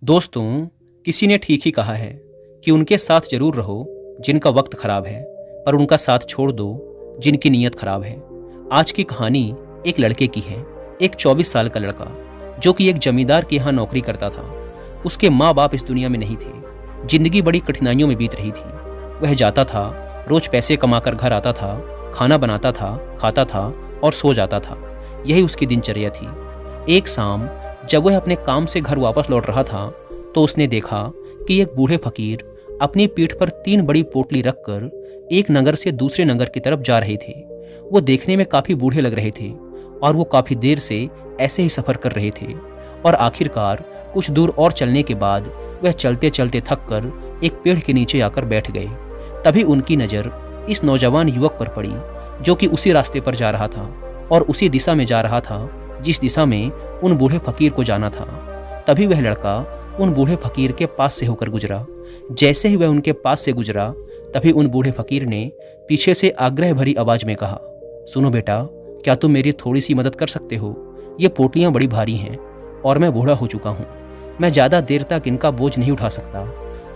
दोस्तों, किसी ने ठीक ही कहा है कि उनके साथ जरूर रहो जिनका वक्त खराब है, पर उनका साथ छोड़ दो जिनकी नीयत खराब है। आज की कहानी एक लड़के की है। एक 24 साल का लड़का जो कि एक जमींदार के यहाँ नौकरी करता था। उसके माँ बाप इस दुनिया में नहीं थे। जिंदगी बड़ी कठिनाइयों में बीत रही थी। वह जाता था, रोज पैसे कमाकर घर आता था, खाना बनाता था, खाता था और सो जाता था। यही उसकी दिनचर्या थी। एक शाम जब वह अपने काम से घर वापस लौट रहा था तो उसने देखा कि एक बूढ़े फकीर अपनी पीठ पर 3 बड़ी पोटली रखकर एक नगर से दूसरे नगर की तरफ जा रहे थे। वो देखने में काफी बूढ़े लग रहे थे और वो काफी देर से ऐसे ही सफर कर रहे थे और आखिरकार कुछ दूर और चलने के बाद वह चलते चलते थक कर एक पेड़ के नीचे आकर बैठ गए। तभी उनकी नज़र इस नौजवान युवक पर पड़ी जो कि उसी रास्ते पर जा रहा था और उसी दिशा में जा रहा था जिस दिशा में उन बूढ़े फकीर को जाना था। तभी वह लड़का उन बूढ़े फकीर के पास से होकर गुजरा। जैसे ही वह उनके पास से गुजरा तभी उन बूढ़े फकीर ने पीछे से आग्रह भरी आवाज में कहा, सुनो बेटा, क्या तुम मेरी थोड़ी सी मदद कर सकते हो? ये पोटलियां बड़ी भारी हैं और मैं बूढ़ा हो चुका हूँ। मैं ज़्यादा देर तक इनका बोझ नहीं उठा सकता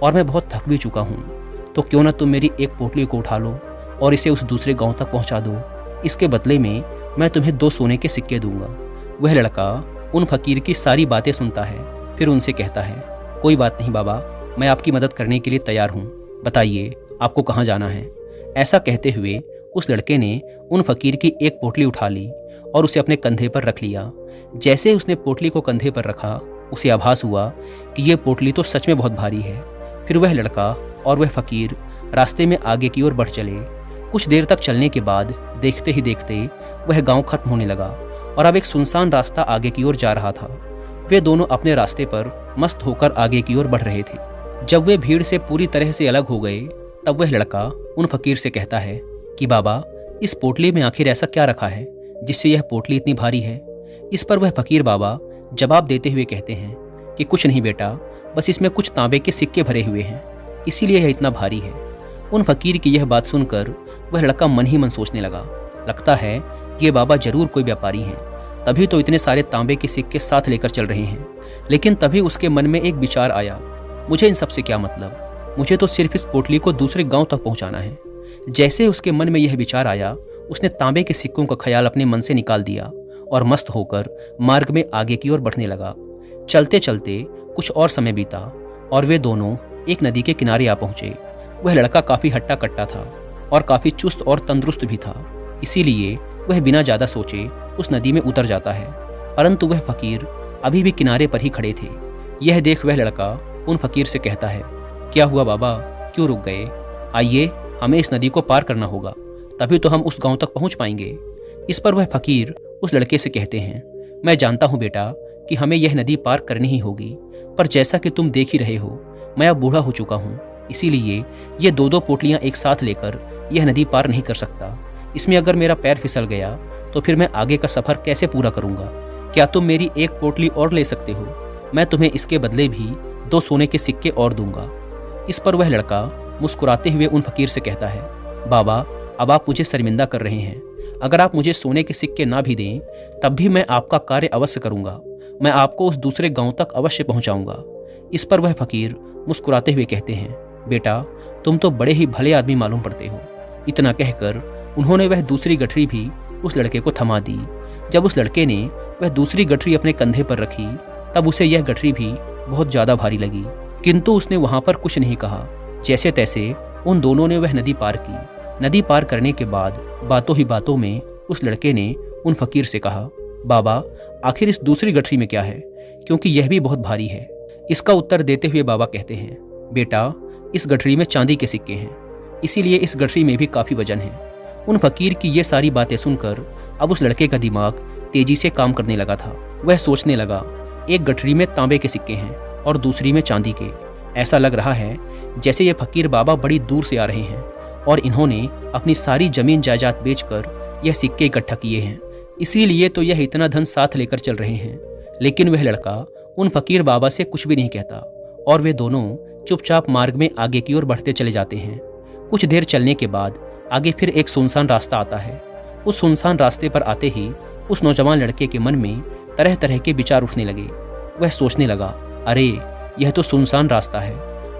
और मैं बहुत थक भी चुका हूँ। तो क्यों ना तुम मेरी एक पोटली को उठा लो और इसे उस दूसरे गांव तक पहुँचा दो। इसके बदले में मैं तुम्हें 2 सोने के सिक्के दूंगा। वह लड़का उन फकीर की सारी बातें सुनता है, फिर उनसे कहता है, कोई बात नहीं बाबा, मैं आपकी मदद करने के लिए तैयार हूँ। बताइए आपको कहाँ जाना है? ऐसा कहते हुए उस लड़के ने उन फकीर की एक पोटली उठा ली और उसे अपने कंधे पर रख लिया। जैसे उसने पोटली को कंधे पर रखा उसे आभास हुआ कि यह पोटली तो सच में बहुत भारी है। फिर वह लड़का और वह फकीर रास्ते में आगे की ओर बढ़ चले। कुछ देर तक चलने के बाद देखते ही देखते वह गांव खत्म होने लगा और अब एक सुनसान रास्ता आगे की ओर जा रहा था। वे दोनों अपने रास्ते पर मस्त होकर आगे की ओर बढ़ रहे थे। जब वे भीड़ से पूरी तरह से अलग हो गए तब वह लड़का उन फकीर से कहता है कि बाबा, इस पोटली में आखिर ऐसा क्या रखा है जिससे यह पोटली इतनी भारी है? इस पर वह फकीर बाबा जवाब देते हुए कहते हैं कि कुछ नहीं बेटा, बस इसमें कुछ तांबे के सिक्के भरे हुए हैं, इसीलिए यह इतना भारी है। उन फकीर की यह बात सुनकर वह लड़का मन ही मन सोचने लगा, लगता है ये बाबा जरूर कोई व्यापारी हैं, तभी तो इतने सारे तांबे के सिक्के साथ लेकर चल रहे हैं। लेकिन तभी उसके मन में एक विचार आया, मुझे इन सब से क्या मतलब, मुझे तो सिर्फ इस पोटली को दूसरे गांव तक पहुंचाना है। जैसे उसके मन में यह विचार आया उसने तांबे के सिक्कों का ख्याल अपने मन से निकाल दिया और मस्त होकर मार्ग में आगे की ओर बढ़ने लगा। चलते चलते कुछ और समय बीता और वे दोनों एक नदी के किनारे आ पहुंचे। वह लड़का काफी हट्टा कट्टा था और काफी चुस्त और तंदुरुस्त भी था, इसीलिए वह बिना ज्यादा सोचे उस नदी में उतर जाता है। परंतु वह फकीर अभी भी किनारे पर ही खड़े थे। यह देख वह लड़का उन फकीर से कहता है, क्या हुआ बाबा, क्यों रुक गए? आइए, हमें इस नदी को पार करना होगा, तभी तो हम उस गांव तक पहुंच पाएंगे। इस पर वह फकीर उस लड़के से कहते हैं, मैं जानता हूं बेटा कि हमें यह नदी पार करनी ही होगी, पर जैसा कि तुम देख ही रहे हो मैं अब बूढ़ा हो चुका हूँ, इसीलिए ये 2-2 पोटलियां एक साथ लेकर यह नदी पार नहीं कर सकता। इसमें अगर मेरा पैर फिसल गया तो फिर मैं आगे का सफर कैसे पूरा करूंगा? क्या तुम मेरी एक पोटली और ले सकते हो? मैं तुम्हें इसके बदले भी 2 सोने के सिक्के और दूंगा। इस पर वह लड़का मुस्कुराते हुए उन फकीर से कहता है, बाबा, अब आप मुझे शर्मिंदा कर रहे हैं। अगर आप मुझे सोने के सिक्के ना भी दें तब भी मैं आपका कार्य अवश्य करूंगा। मैं आपको उस दूसरे गांव तक अवश्य पहुंचाऊंगा। इस पर वह फकीर मुस्कुराते हुए कहते हैं, बेटा, तुम तो बड़े ही भले आदमी मालूम पड़ते हो। इतना कहकर उन्होंने वह दूसरी गठरी भी उस लड़के को थमा दी। जब उस लड़के ने वह दूसरी गठरी अपने कंधे पर रखी तब उसे यह गठरी भी बहुत ज्यादा भारी लगी, किंतु उसने वहां पर कुछ नहीं कहा। जैसे तैसे उन दोनों ने वह नदी पार की। नदी पार करने के बाद बातों ही बातों में उस लड़के ने उन फकीर से कहा, बाबा, आखिर इस दूसरी गठरी में क्या है, क्योंकि यह भी बहुत भारी है। इसका उत्तर देते हुए बाबा कहते हैं, बेटा, इस गठरी में चांदी के सिक्के हैं, इसीलिए इस गठरी में भी काफी वजन है। उन फकीर की ये सारी बातें सुनकर अब उस लड़के का दिमाग तेजी से काम करने लगा था। वह सोचने लगा, एक गठरी में तांबे के सिक्के हैं और दूसरी में चांदी के। ऐसा लग रहा है जैसे ये फकीर बाबा बड़ी दूर से आ रहे हैं और इन्होंने अपनी सारी जमीन जायदाद बेचकर यह सिक्के इकट्ठा किए हैं, इसीलिए तो यह इतना धन साथ लेकर चल रहे हैं। लेकिन वह लड़का उन फकीर बाबा से कुछ भी नहीं कहता और वे दोनों चुपचाप मार्ग में आगे की ओर बढ़ते चले जाते हैं। कुछ देर चलने के बाद आगे फिर एक सुनसान रास्ता आता है। उस सुनसान रास्ते पर आते ही उस नौजवान लड़के के मन में तरह तरह के विचार उठने लगे। वह सोचने लगा, अरे यह तो सुनसान रास्ता है।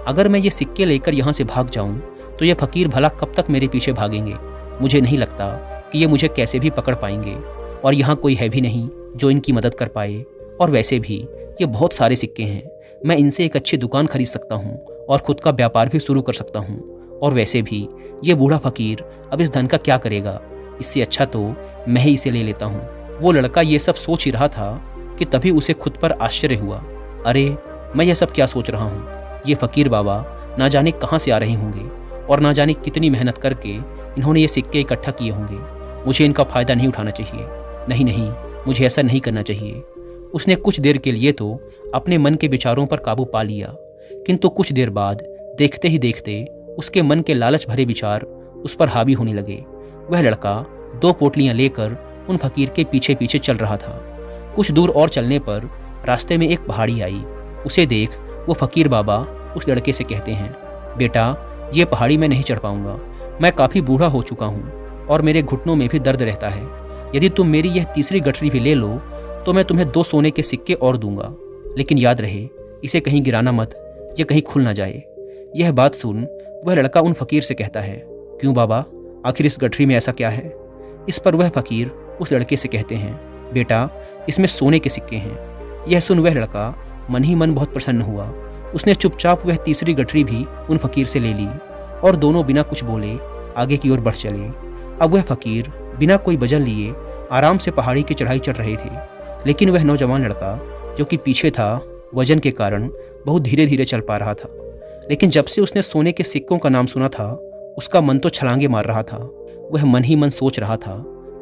अगर मैं ये सिक्के लेकर यहाँ से भाग जाऊँ तो ये फकीर भला कब तक मेरे पीछे भागेंगे। मुझे नहीं लगता कि ये मुझे कैसे भी पकड़ पाएंगे, और यहाँ कोई है भी नहीं जो इनकी मदद कर पाए। और वैसे भी ये बहुत सारे सिक्के हैं, मैं इनसे एक अच्छी दुकान खरीद सकता हूँ और खुद का व्यापार भी शुरू कर सकता हूँ। और वैसे भी ये बूढ़ा फकीर अब इस धन का क्या करेगा, इससे अच्छा तो मैं ही इसे ले लेता हूँ। वो लड़का ये सब सोच ही रहा था कि तभी उसे खुद पर आश्चर्य हुआ। अरे, मैं यह सब क्या सोच रहा हूँ? ये फकीर बाबा ना जाने कहाँ से आ रहे होंगे और ना जाने कितनी मेहनत करके इन्होंने ये सिक्के इकट्ठा किए होंगे। मुझे इनका फ़ायदा नहीं उठाना चाहिए। नहीं नहीं, मुझे ऐसा नहीं करना चाहिए। उसने कुछ देर के लिए तो अपने मन के विचारों पर काबू पा लिया, किंतु कुछ देर बाद देखते ही देखते उसके मन के लालच भरे विचार उस पर हावी होने लगे। वह लड़का 2 पोटलियां लेकर उन फकीर के पीछे पीछे चल रहा था। कुछ दूर और चलने पर रास्ते में एक पहाड़ी आई। उसे देख वो फकीर बाबा उस लड़के से कहते हैं, बेटा, ये पहाड़ी मैं नहीं चढ़ पाऊंगा। मैं काफ़ी बूढ़ा हो चुका हूँ और मेरे घुटनों में भी दर्द रहता है। यदि तुम मेरी यह तीसरी गठरी भी ले लो तो मैं तुम्हें 2 सोने के सिक्के और दूंगा, लेकिन याद रहे इसे कहीं गिराना मत, ये कहीं खुल ना जाए। यह बात सुन वह लड़का उन फकीर से कहता है, क्यों बाबा, आखिर इस गठरी में ऐसा क्या है? इस पर वह फकीर उस लड़के से कहते हैं, बेटा, इसमें सोने के सिक्के हैं। यह सुन वह लड़का मन ही मन बहुत प्रसन्न हुआ। उसने चुपचाप वह तीसरी गठरी भी उन फकीर से ले ली और दोनों बिना कुछ बोले आगे की ओर बढ़ चले। अब वह फकीर बिना कोई वजह लिए आराम से पहाड़ी की चढ़ाई चढ़ रहे थे, लेकिन वह नौजवान लड़का जो कि पीछे था वजन के कारण बहुत धीरे धीरे चल पा रहा था। लेकिन जब से उसने सोने के सिक्कों का नाम सुना था उसका मन तो छलांगे मार रहा था। वह मन ही मन सोच रहा था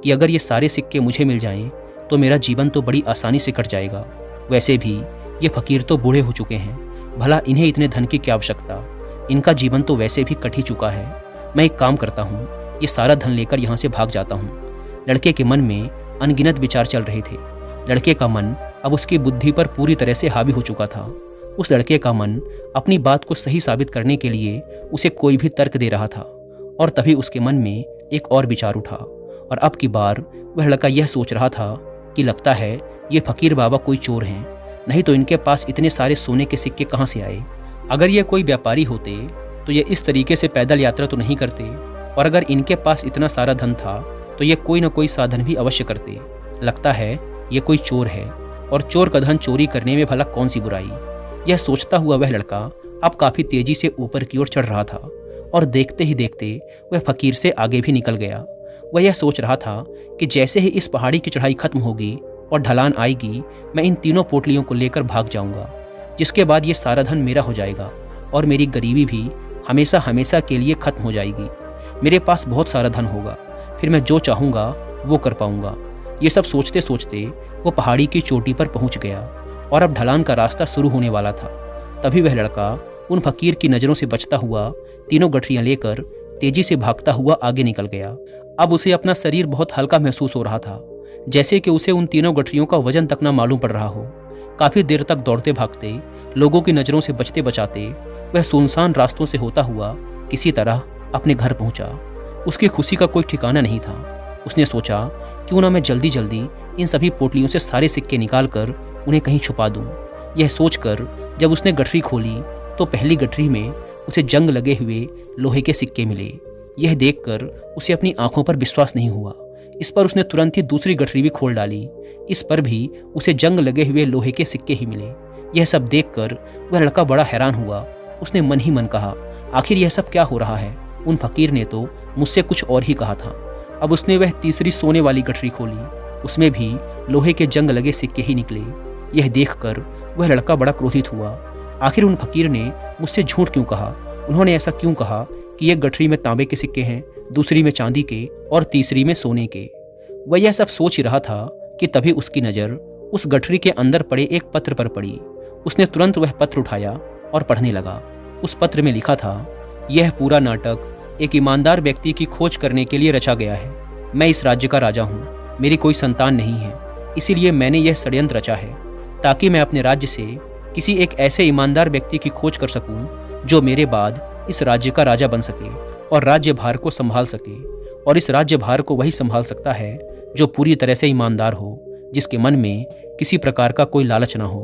कि अगर ये सारे सिक्के मुझे मिल जाएं तो मेरा जीवन तो बड़ी आसानी से कट जाएगा। वैसे भी ये फकीर तो बूढ़े हो चुके हैं, भला इन्हें इतने धन की क्या आवश्यकता, इनका जीवन तो वैसे भी कट ही चुका है। मैं एक काम करता हूँ, ये सारा धन लेकर यहाँ से भाग जाता हूँ। लड़के के मन में अनगिनत विचार चल रहे थे। लड़के का मन अब उसकी बुद्धि पर पूरी तरह से हावी हो चुका था। उस लड़के का मन अपनी बात को सही साबित करने के लिए उसे कोई भी तर्क दे रहा था। और तभी उसके मन में एक और विचार उठा, और अब की बार वह लड़का यह सोच रहा था कि लगता है ये फकीर बाबा कोई चोर हैं, नहीं तो इनके पास इतने सारे सोने के सिक्के कहाँ से आए। अगर ये कोई व्यापारी होते तो ये इस तरीके से पैदल यात्रा तो नहीं करते, और अगर इनके पास इतना सारा धन था तो ये कोई न कोई साधन भी अवश्य करते। लगता है ये कोई चोर है, और चोर का धन चोरी करने में भला कौन सी बुराई। यह सोचता हुआ वह लड़का अब काफ़ी तेजी से ऊपर की ओर चढ़ रहा था, और देखते ही देखते वह फकीर से आगे भी निकल गया। वह यह सोच रहा था कि जैसे ही इस पहाड़ी की चढ़ाई खत्म होगी और ढलान आएगी, मैं इन तीनों पोटलियों को लेकर भाग जाऊंगा, जिसके बाद ये सारा धन मेरा हो जाएगा और मेरी गरीबी भी हमेशा हमेशा के लिए खत्म हो जाएगी। मेरे पास बहुत सारा धन होगा, फिर मैं जो चाहूँगा वो कर पाऊँगा। ये सब सोचते सोचते वो पहाड़ी की चोटी पर पहुँच गया, और अब ढलान का रास्ता शुरू होने वाला था। तभी वह लड़का उन फकीर की नज़रों से बचता हुआ तीनों गठरियाँ लेकर तेजी से भागता हुआ आगे निकल गया। अब उसे अपना शरीर बहुत हल्का महसूस हो रहा था, जैसे कि उसे उन तीनों गठरियों का वजन तक ना मालूम पड़ रहा हो। काफ़ी देर तक दौड़ते भागते, लोगों की नज़रों से बचते बचाते वह सुनसान रास्तों से होता हुआ किसी तरह अपने घर पहुंचा। उसकी खुशी का कोई ठिकाना नहीं था। उसने सोचा, क्यों ना मैं जल्दी जल्दी इन सभी पोटलियों से सारे सिक्के निकाल कर उन्हें कहीं छुपा दूं। यह सोचकर जब उसने गठरी खोली तो पहली गठरी में उसे जंग लगे हुए लोहे के सिक्के मिले। यह देखकर उसे अपनी आंखों पर विश्वास नहीं हुआ। इस पर उसने तुरंत ही दूसरी गठरी भी खोल डाली। इस पर भी उसे जंग लगे हुए लोहे के सिक्के ही मिले। यह सब देखकर वह लड़का बड़ा हैरान हुआ। उसने मन ही मन कहा, आखिर यह सब क्या हो रहा है? उन फकीर ने तो मुझसे कुछ और ही कहा था। अब उसने वह तीसरी सोने वाली गठरी खोली, उसमें भी लोहे के जंग लगे सिक्के ही निकले। यह देखकर वह लड़का बड़ा क्रोधित हुआ। आखिर उन फकीर ने मुझसे झूठ क्यों कहा? उन्होंने ऐसा क्यों कहा कि एक गठरी में तांबे के सिक्के हैं, दूसरी में चांदी के और तीसरी में सोने के? वह यह सब सोच ही रहा था कि तभी उसकी नज़र उस गठरी के अंदर पड़े एक पत्र पर पड़ी। उसने तुरंत वह पत्र उठाया और पढ़ने लगा। उस पत्र में लिखा था, यह पूरा नाटक एक ईमानदार व्यक्ति की खोज करने के लिए रचा गया है। मैं इस राज्य का राजा हूँ, मेरी कोई संतान नहीं है, इसीलिए मैंने यह षड्यंत्र रचा है ताकि मैं अपने राज्य से किसी एक ऐसे ईमानदार व्यक्ति की खोज कर सकूं जो मेरे बाद इस राज्य का राजा बन सके और राज्य भार को संभाल सके। और इस राज्य भार को वही संभाल सकता है जो पूरी तरह से ईमानदार हो, जिसके मन में किसी प्रकार का कोई लालच ना हो।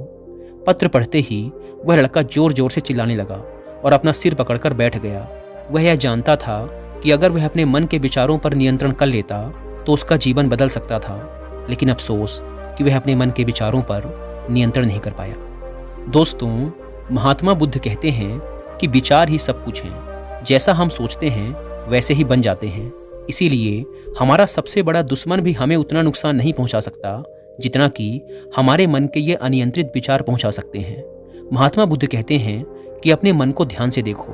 पत्र पढ़ते ही वह लड़का जोर जोर से चिल्लाने लगा और अपना सिर पकड़कर बैठ गया। वह यह जानता था कि अगर वह अपने मन के विचारों पर नियंत्रण कर लेता तो उसका जीवन बदल सकता था, लेकिन अफसोस कि वह अपने मन के विचारों पर नियंत्रण नहीं कर पाया। दोस्तों, महात्मा बुद्ध कहते हैं कि विचार ही सब कुछ हैं। जैसा हम सोचते हैं वैसे ही बन जाते हैं। इसीलिए हमारा सबसे बड़ा दुश्मन भी हमें उतना नुकसान नहीं पहुंचा सकता जितना कि हमारे मन के ये अनियंत्रित विचार पहुंचा सकते हैं। महात्मा बुद्ध कहते हैं कि अपने मन को ध्यान से देखो।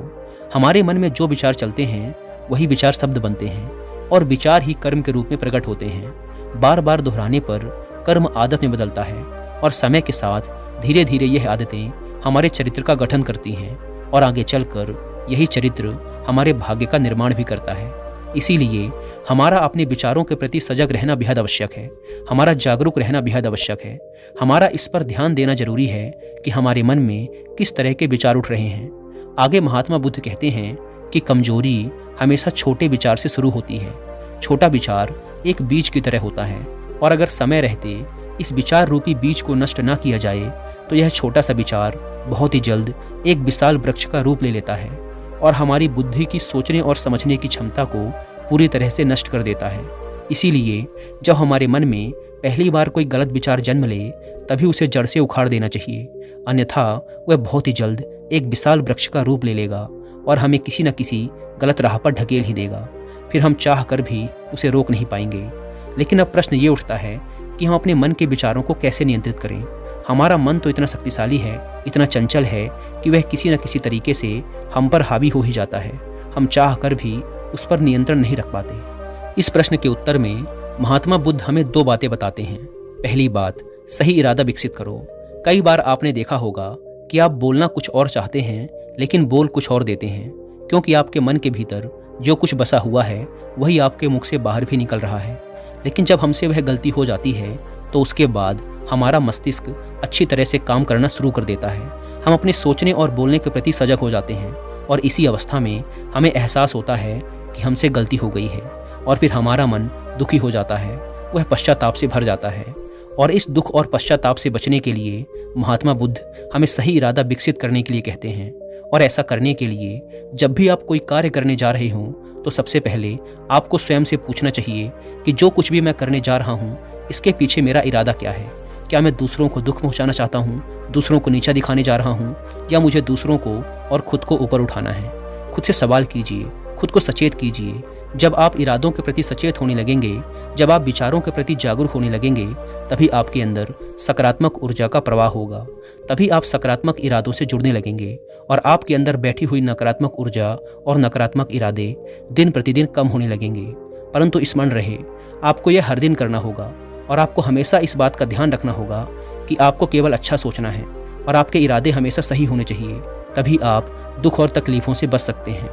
हमारे मन में जो विचार चलते हैं वही विचार शब्द बनते हैं और विचार ही कर्म के रूप में प्रकट होते हैं। बार बार दोहराने पर कर्म आदत में बदलता है और समय के साथ धीरे धीरे यह आदतें हमारे चरित्र का गठन करती हैं और आगे चलकर यही चरित्र हमारे भाग्य का निर्माण भी करता है। इसीलिए हमारा अपने विचारों के प्रति सजग रहना बेहद आवश्यक है। हमारा जागरूक रहना बेहद आवश्यक है। हमारा इस पर ध्यान देना जरूरी है कि हमारे मन में किस तरह के विचार उठ रहे हैं। आगे महात्मा बुद्ध कहते हैं कि कमजोरी हमेशा छोटे विचार से शुरू होती है। छोटा विचार एक बीज की तरह होता है और अगर समय रहते इस विचार रूपी बीज को नष्ट ना किया जाए तो यह छोटा सा विचार बहुत ही जल्द एक विशाल वृक्ष का रूप ले लेता है और हमारी बुद्धि की सोचने और समझने की क्षमता को पूरी तरह से नष्ट कर देता है। इसीलिए जब हमारे मन में पहली बार कोई गलत विचार जन्म ले तभी उसे जड़ से उखाड़ देना चाहिए, अन्यथा वह बहुत ही जल्द एक विशाल वृक्ष का रूप ले लेगा और हमें किसी न किसी गलत राह पर ढकेल ही देगा। फिर हम चाह कर भी उसे रोक नहीं पाएंगे। लेकिन अब प्रश्न ये उठता है कि हम अपने मन के विचारों को कैसे नियंत्रित करें। हमारा मन तो इतना शक्तिशाली है, इतना चंचल है कि वह किसी न किसी तरीके से हम पर हावी हो ही जाता है। हम चाह कर भी उस पर नियंत्रण नहीं रख पाते। इस प्रश्न के उत्तर में महात्मा बुद्ध हमें 2 बातें बताते हैं। पहली बात, सही इरादा विकसित करो। कई बार आपने देखा होगा कि आप बोलना कुछ और चाहते हैं लेकिन बोल कुछ और देते हैं, क्योंकि आपके मन के भीतर जो कुछ बसा हुआ है वही आपके मुख से बाहर भी निकल रहा है। लेकिन जब हमसे वह गलती हो जाती है तो उसके बाद हमारा मस्तिष्क अच्छी तरह से काम करना शुरू कर देता है। हम अपने सोचने और बोलने के प्रति सजग हो जाते हैं और इसी अवस्था में हमें एहसास होता है कि हमसे गलती हो गई है और फिर हमारा मन दुखी हो जाता है, वह पश्चाताप से भर जाता है। और इस दुख और पश्चाताप से बचने के लिए महात्मा बुद्ध हमें सही इरादा विकसित करने के लिए कहते हैं। और ऐसा करने के लिए जब भी आप कोई कार्य करने जा रहे हों तो सबसे पहले आपको स्वयं से पूछना चाहिए कि जो कुछ भी मैं करने जा रहा हूँ इसके पीछे मेरा इरादा क्या है। क्या मैं दूसरों को दुख पहुँचाना चाहता हूँ, दूसरों को नीचा दिखाने जा रहा हूँ, या मुझे दूसरों को और खुद को ऊपर उठाना है। खुद से सवाल कीजिए, खुद को सचेत कीजिए। जब आप इरादों के प्रति सचेत होने लगेंगे, जब आप विचारों के प्रति जागरूक होने लगेंगे, तभी आपके अंदर सकारात्मक ऊर्जा का प्रवाह होगा। तभी आप सकारात्मक इरादों से जुड़ने लगेंगे और आपके अंदर बैठी हुई नकारात्मक ऊर्जा और नकारात्मक इरादे दिन प्रतिदिन कम होने लगेंगे। परंतु स्मरण रहे, आपको यह हर दिन करना होगा और आपको हमेशा इस बात का ध्यान रखना होगा कि आपको केवल अच्छा सोचना है और आपके इरादे हमेशा सही होने चाहिए। तभी आप दुख और तकलीफों से बच सकते हैं,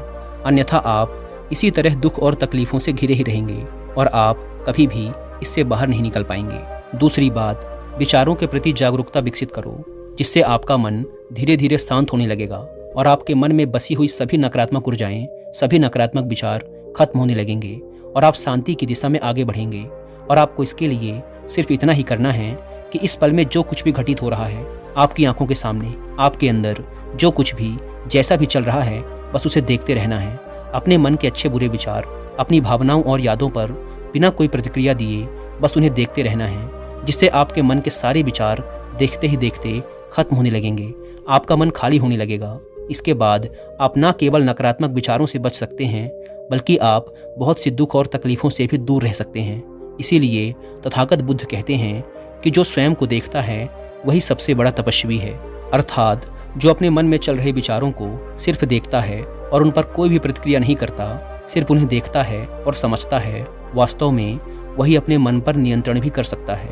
अन्यथा आप इसी तरह दुख और तकलीफों से घिरे ही रहेंगे और आप कभी भी इससे बाहर नहीं निकल पाएंगे। दूसरी बात, विचारों के प्रति जागरूकता विकसित करो, जिससे आपका मन धीरे धीरे शांत होने लगेगा और आपके मन में बसी हुई सभी नकारात्मक ऊर्जाएं, सभी नकारात्मक विचार खत्म होने लगेंगे और आप शांति की दिशा में आगे बढ़ेंगे। और आपको इसके लिए सिर्फ इतना ही करना है कि इस पल में जो कुछ भी घटित हो रहा है आपकी आंखों के सामने, आपके अंदर जो कुछ भी जैसा भी चल रहा है, बस उसे देखते रहना है। अपने मन के अच्छे बुरे विचार, अपनी भावनाओं और यादों पर बिना कोई प्रतिक्रिया दिए बस उन्हें देखते रहना है, जिससे आपके मन के सारे विचार देखते ही देखते खत्म होने लगेंगे। आपका मन खाली होने लगेगा। इसके बाद आप न केवल नकारात्मक विचारों से बच सकते हैं, बल्कि आप बहुत सी दुख और तकलीफों से भी दूर रह सकते हैं। इसीलिए तथागत बुद्ध कहते हैं कि जो स्वयं को देखता है वही सबसे बड़ा तपस्वी है। अर्थात जो अपने मन में चल रहे विचारों को सिर्फ देखता है और उन पर कोई भी प्रतिक्रिया नहीं करता, सिर्फ उन्हें देखता है और समझता है, वास्तव में वही अपने मन पर नियंत्रण भी कर सकता है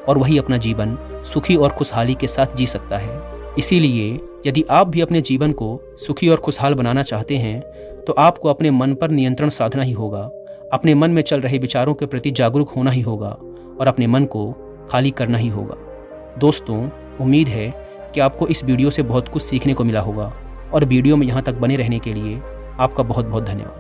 और वही अपना जीवन सुखी और खुशहाली के साथ जी सकता है। इसीलिए यदि आप भी अपने जीवन को सुखी और खुशहाल बनाना चाहते हैं तो आपको अपने मन पर नियंत्रण साधना ही होगा, अपने मन में चल रहे विचारों के प्रति जागरूक होना ही होगा और अपने मन को खाली करना ही होगा। दोस्तों, उम्मीद है कि आपको इस वीडियो से बहुत कुछ सीखने को मिला होगा और वीडियो में यहाँ तक बने रहने के लिए आपका बहुत बहुत धन्यवाद।